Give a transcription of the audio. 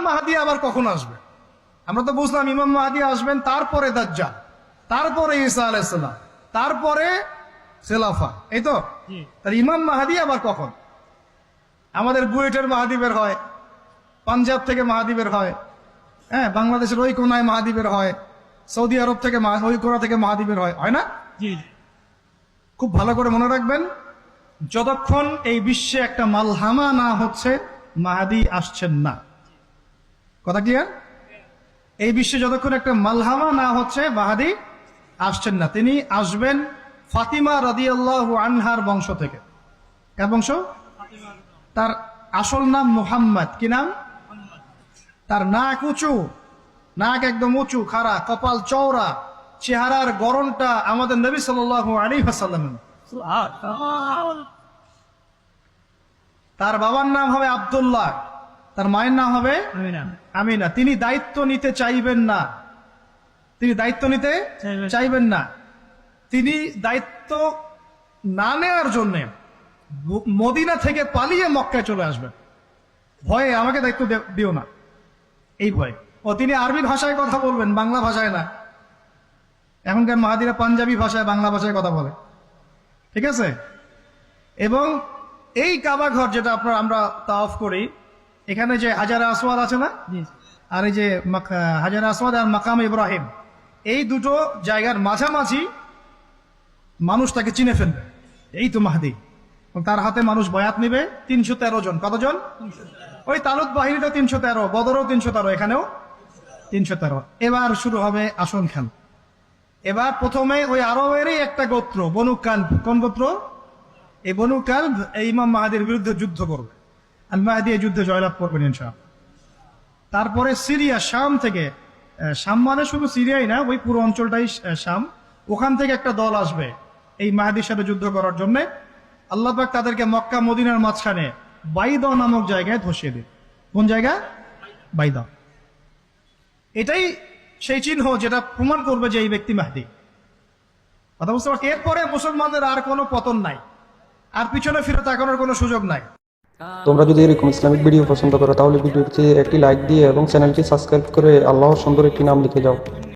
মাহদী আবার কখন আসবে? আমরা তো বুঝলাম ইমাম মাহদী আসবেন, তারপরে দাজ্জাল, তারপরে ঈসা আলাইহিস সালাম, তারপরে খেলাফা, এই তো। তার ইমাম মাহদী আবার কখন? আমাদের বুয়েটের মাহদী বের হয়, পাঞ্জাব থেকে মাহদী বের হয়, হ্যাঁ, বাংলাদেশের ওই কোনায় মাহদী বের হয়, সৌদি আরব থেকে ওই কোনা থেকে মাহদী বের হয়, হয় না? খুব ভালো করে মনে রাখবেন, যতক্ষণ এই বিশ্বে একটা মালহামা না হচ্ছে মাহদী আসছেন না। কথা ক্লিয়ার? এই বিশ্বে যতক্ষণ একটা মালহামা না হচ্ছে মাহদী আসছেন না। তিনি আসবেন ফাতিমা রাদিয়াল্লাহু আনহার বংশ থেকে। কার বংশ? তার আসল নাম মুহাম্মদ। কি নাম? তার নাক উঁচু, নাক একদম উঁচু, খাড়া, কপাল চওড়া, চেহারার গড়নটা আমাদের নবী সাল্লাল্লাহু আলাইহি ওয়াসাল্লাম। তার বাবার নাম হবে আব্দুল্লাহ, তার মায়ের নাম হবে আমিনা। তিনি দায়িত্ব নিতে চাইবেন না, তিনি দায়িত্ব নিতে চাইবেন না। তিনি দায়িত্ব না নেওয়ার জন্য মদিনা থেকে পালিয়ে মক্কায় চলে আসবেন। ভয়ে আমাকে দায়িত্ব দিও না, এই ভয়। ও তিনি আরবি ভাষায় কথা বলবেন, বাংলা ভাষায় না। এখনকার মাহাদিরা পাঞ্জাবি ভাষায়, বাংলা ভাষায় কথা বলে, ঠিক আছে? এবং এই কাবা ঘর যেটা আমরা তাওয়াফ করি, এখানে যে হাজারে আসওয়াদ আছে না, আর এই যে হাজারে আসওয়াদ আর মাকাম ইব্রাহিম, এই দুটো জায়গার মাঝামাঝি মানুষ তাকে চিনে ফেলবে, এই তো মাহদী। তার হাতে মানুষ বয়াত নিবে 313 জন। কতজন? ওই তালুত বাহিনীটা 313, বদরও 313, এখানেও 313। এবার শুরু হবে আসন খান। এবার প্রথমে ওই আরবেরই একটা গোত্র বনু কালব। কোন গোত্র? এই বনু কালব এই ইমাম মাহদীর বিরুদ্ধে যুদ্ধ করবে, আর মাহদী এই যুদ্ধে জয়লাভ করবেন ইনশাআল্লাহ। তারপরে সিরিয়া, শাম থেকে, শাম মানে শুধু সিরিয়াই না, ওই পুরো অঞ্চলটাই শাম, ওখান থেকে একটা দল আসবে এই মাহদীর সাথে যুদ্ধ করার জন্য। আল্লাহ পাক তাদেরকে মক্কা মদিনার মাঝখানে বাইদা নামক জায়গায় ধসিয়ে দেবে। কোন জায়গা? বাইদা। এটাই সেই চিহ্ন যেটা প্রমাণ করবে যে এই ব্যক্তি মাহদী। কথা বুঝতে পারছি? এরপরে মুসলমানদের আর কোনো পতন নাই, আর পিছনে ফিরে তাকানোর কোনো সুযোগ নাই। তোমরা যদি এরকম ইসলামিক ভিডিও পছন্দ করো তাহলে ভিডিওতে একটি লাইক দিয়ে এবং চ্যানেলটি সাবস্ক্রাইব করে আল্লাহর সুন্দর একটি নাম লিখে যাও।